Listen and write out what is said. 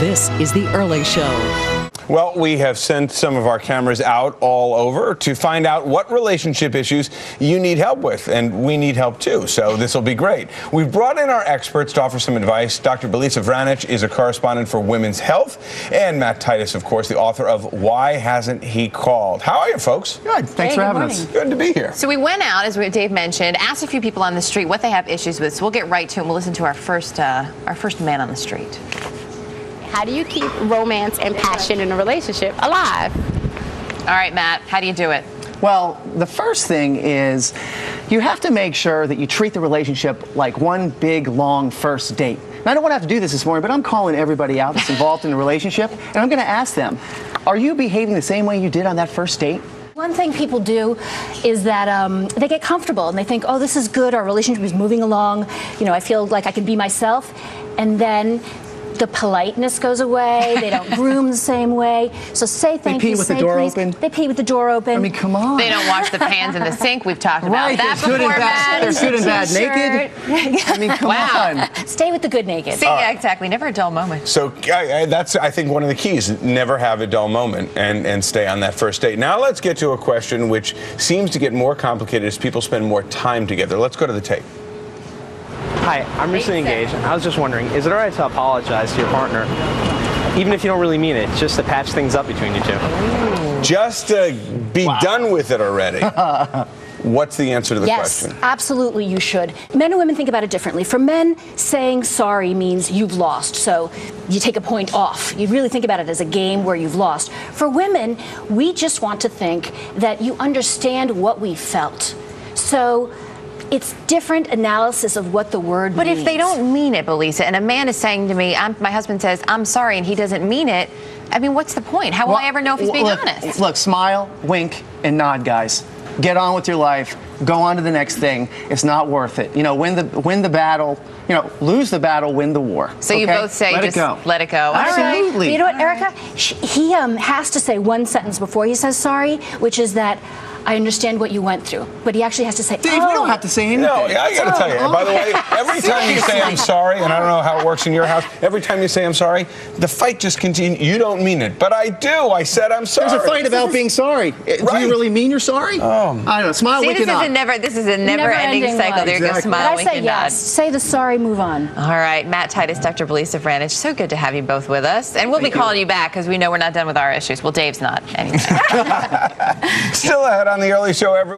This is The Early Show. Well, we have sent some of our cameras out all over to find out what relationship issues you need help with, and we need help too, so this will be great. We've brought in our experts to offer some advice. Dr. Belisa Vranich is a correspondent for Women's Health, and Matt Titus, of course, the author of Why Hasn't He Called? How are you, folks? Good. Thanks for having us. Good to be here. So we went out, as Dave mentioned, asked a few people on the street what they have issues with, so we'll get right to it and we'll listen to our first man on the street. How do you keep romance and passion in a relationship alive? All right, Matt, how do you do it? Well, the first thing is you have to make sure that you treat the relationship like one big, long first date. Now, I don't want to have to do this morning, but I'm calling everybody out that's involved in the relationship, and I'm going to ask them, are you behaving the same way you did on that first date? One thing people do is that they get comfortable and they think, oh, this is good, our relationship is moving along, you know, I feel like I can be myself, and then the politeness goes away. They don't groom the same way. So say thank you. They pee with the door open. They pee with the door open. I mean, come on. They don't wash the pans in the sink. We've talked about that before, Matt. They're good and bad naked. I mean, come on. Stay with the good naked. See, yeah, exactly. Never a dull moment. So that's, I think, one of the keys. Never have a dull moment and stay on that first date. Now let's get to a question which seems to get more complicated as people spend more time together. Let's go to the tape. Hi, I'm recently engaged. I was just wondering, is it all right to apologize to your partner, even if you don't really mean it, just to patch things up between you two? Just to be done with it already. What's the answer to the question? Yes, absolutely you should. Men and women think about it differently. For men, saying sorry means you've lost, so you take a point off. You really think about it as a game where you've lost. For women, we just want to think that you understand what we felt. So it's different analysis of what the word means. But if they don't mean it, Belisa, and a man is saying to me, my husband says, I'm sorry, and he doesn't mean it, I mean, what's the point? How will I ever know if he's being honest? Look, smile, wink, and nod, guys. Get on with your life. Go on to the next thing. It's not worth it. You know, win the battle. You know, lose the battle, win the war. So you both say, let it go. Absolutely. But you know what, Erica? He has to say one sentence before he says sorry, which is that I understand what you went through. But he actually has to say, Dave, we don't have to say anything. No, I got to tell you. By the way, every time you say I'm sorry, and I don't know how it works in your house, every time you say I'm sorry, the fight just continues. You don't mean it. But I do. I said I'm sorry. There's a fight about being sorry. Right. Do you really mean you're sorry? I don't know. Smile, wink, and nod. This is a never-ending cycle. There you go. Smile, wink, and nod. Say the sorry, move on. All right. Matt Titus, Dr. Belisa Vranich, so good to have you both with us. And we'll be calling you back because we know we're not done with our issues. Well, Dave's not, anyway. Still ahead on The Early Show, everyone.